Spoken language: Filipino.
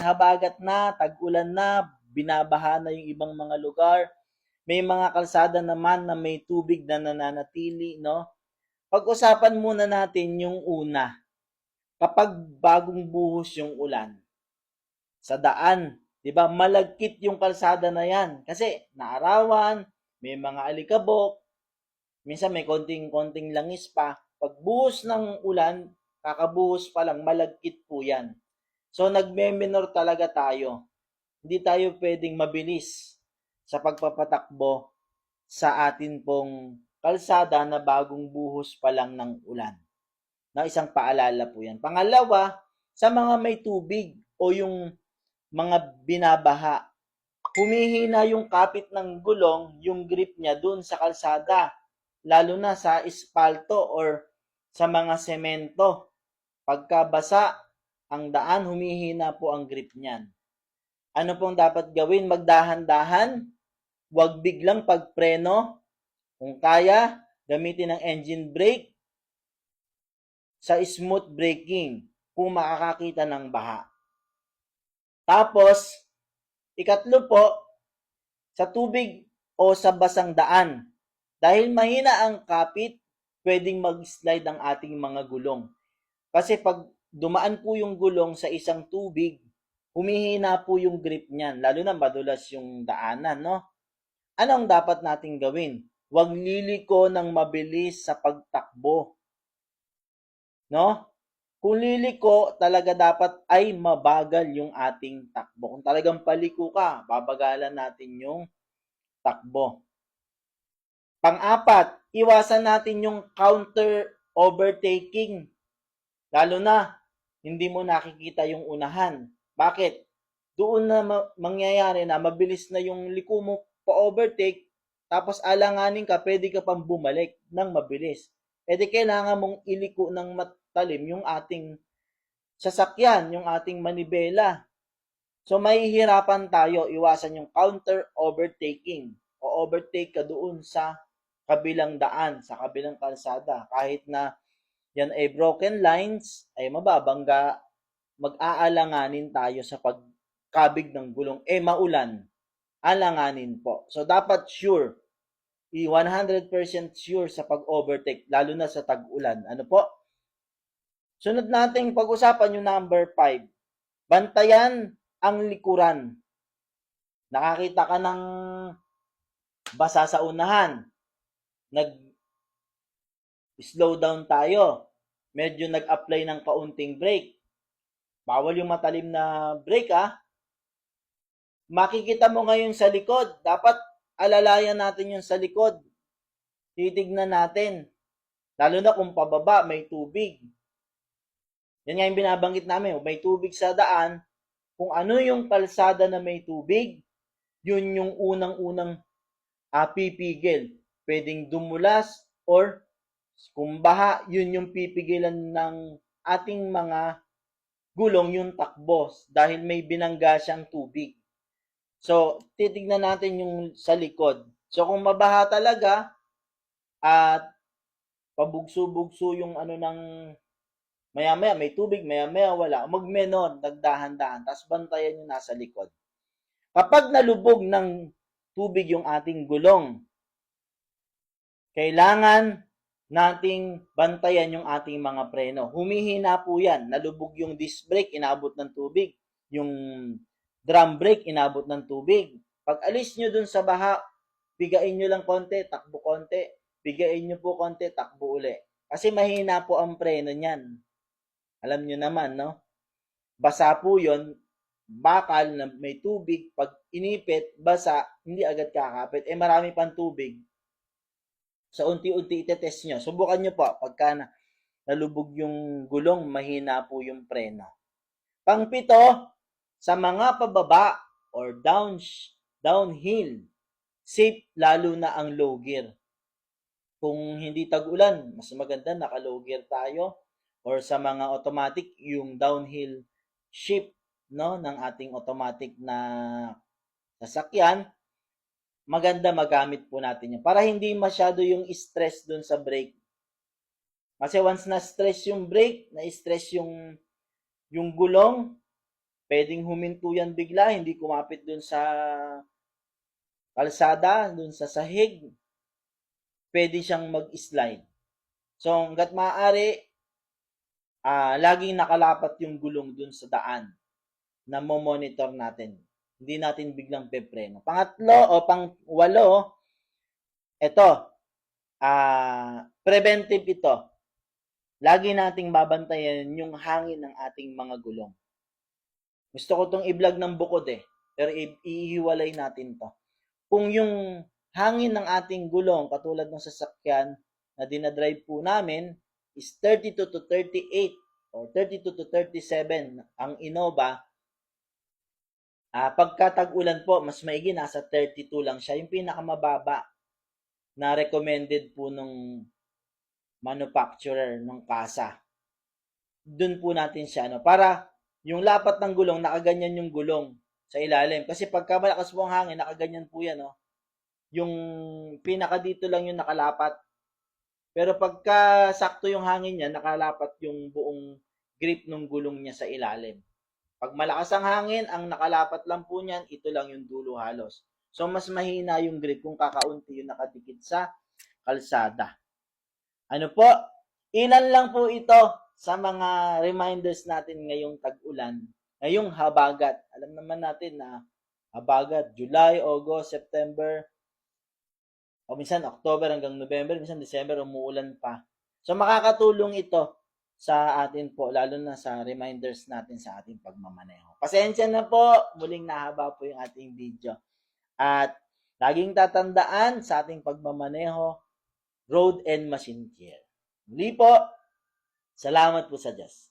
habagat na, tag-ulan na, binabaha na yung ibang mga lugar. May mga kalsada naman na may tubig na nananatili, no? Pag-usapan muna natin yung una. Kapag bagong buhos yung ulan sa daan, 'di ba? Malagkit yung kalsada na 'yan kasi naarawan, may mga alikabok, minsan may konting-konting langis pa. Pagbuhos ng ulan, kakabuhos pa lang malagkit po 'yan. So nagme-minor talaga tayo. Hindi tayo pwedeng mabilis sa pagpapatakbo sa atin pong kalsada na bagong buhos pa lang ng ulan. Na isang paalala po yan. Pangalawa, sa mga may tubig o yung mga binabaha, humihina yung kapit ng gulong, yung grip niya dun sa kalsada, lalo na sa espalto or sa mga semento. Pagkabasa ang daan, humihina po ang grip niyan. Ano pong dapat gawin? Magdahan-dahan, huwag biglang pagpreno. Kung kaya, gamitin ng engine brake sa smooth braking kung makakakita ng baha. Tapos, ikatlo po, sa tubig o sa basang daan. Dahil mahina ang kapit, pwedeng mag-slide ang ating mga gulong. Kasi pag dumaan po yung gulong sa isang tubig, humihina po yung grip niyan, lalo na madulas yung daanan, no? Anong dapat nating gawin? Huwag liliko ng mabilis sa pagtakbo, no? Kung liliko, talaga dapat ay mabagal yung ating takbo. Kung talagang paliko ka, babagalan natin yung takbo. Pang-apat, iwasan natin yung counter overtaking. Lalo na, hindi mo nakikita yung unahan. Bakit? Doon na mangyayari na mabilis na yung liko mo pa-overtake, tapos alanganin ka, pwede ka pang bumalik ng mabilis. E di kailangan mong iliko ng matalim yung ating sasakyan, yung ating manibela. So mahihirapan tayo iwasan yung counter overtaking o overtake ka doon sa kabilang daan, sa kabilang kalsada. Kahit na yan ay broken lines, ay mababangga, mag-aalanganin tayo sa pagkabig ng gulong. Maulan, alanganin po. So dapat sure, 100% sure sa pag-overtake, lalo na sa tag-ulan. Ano po? Sunod nating pag-usapan yung number 5. Bantayan ang likuran. Nakakita ka ng basa sa unahan. Nag-slow down tayo. Medyo nag-apply ng kaunting brake. Bawal yung matalim na brake Makikita mo ngayon sa likod. Dapat alalayan natin yung sa likod. Titignan natin. Lalo na kung pababa, may tubig. Yan nga yung binabanggit namin. May tubig sa daan. Kung ano yung kalsada na may tubig, yun yung unang-unang pipigil. Pwedeng dumulas or kung baha, yun yung pipigilan ng ating mga gulong yung takbo dahil may binangga siyang tubig. So, titignan natin yung sa likod. So, kung mabaha talaga at pabugso-bugso yung ano ng maya-maya may tubig, maya-maya wala, magmenon, nagdahan-dahan, tapos bantayan yung nasa likod. Kapag nalubog ng tubig yung ating gulong, kailangan nating bantayan yung ating mga preno. Humihina po yan. Nalubog yung disc brake, inabot ng tubig. Yung drum brake, inabot ng tubig. Pag alis nyo dun sa baha, bigain nyo lang konti, takbo konti. Bigain nyo po konti, takbo uli. Kasi mahina po ang preno niyan. Alam nyo naman, no? Basa po yon, bakal na may tubig. Pag inipit, basa, hindi agad kakapit. Marami pang tubig. So, unti-unti itetest nyo. Subukan nyo po. Pagka nalubog yung gulong, mahina po yung preno. Pang-pito, sa mga pababa or downhill, safe lalo na ang low gear. Kung hindi tag-ulan, mas maganda naka-low gear tayo. Or sa mga automatic, yung downhill shift ng ating automatic na sasakyan, maganda magamit po natin yan. Para hindi masyado yung stress dun sa brake. Kasi once na-stress yung brake, na-stress yung gulong, Pwedeng huminto yan bigla, hindi kumapit dun sa kalsada, dun sa sahig. Pwede siyang mag-slide. So, hanggat maaari, laging nakalapat yung gulong dun sa daan na mo-monitor natin. Hindi natin biglang pepreno. Pangatlo o pang-walo, ito, preventive ito. Lagi nating babantayan yung hangin ng ating mga gulong. Gusto ko itong i-vlog ng bukod pero iihiwalay natin to. Kung yung hangin ng ating gulong, katulad ng sasakyan na dinadrive po namin, is 32 to 38 or 32 to 37 ang Innova, pagka tag-ulan po, mas maigi, nasa 32 lang siya. Yung pinakamababa na recommended po nung manufacturer ng kasa. Doon po natin siya, para yung lapat ng gulong, nakaganyan yung gulong sa ilalim. Kasi pagka malakas po ang hangin, nakaganyan po yan, yung pinaka dito lang yung nakalapat. Pero pagka sakto yung hangin niya, nakalapat yung buong grip ng gulong niya sa ilalim. Pag malakas ang hangin, ang nakalapat lang po niyan, ito lang yung dulo halos. So, mas mahina yung grip kung kakaunti yung nakadikit sa kalsada. Ano po? Ilan lang po ito sa mga reminders natin ngayong tag-ulan, ngayong habagat. Alam naman natin na habagat, July, August, September, o minsan October hanggang November, minsan December, umuulan pa. So makakatulong ito sa atin po, lalo na sa reminders natin sa ating pagmamaneho. Pasensya na po, muling nahaba po yung ating video. At laging tatandaan sa ating pagmamaneho, road and machine care. Muli po, salamat po sa Diyos.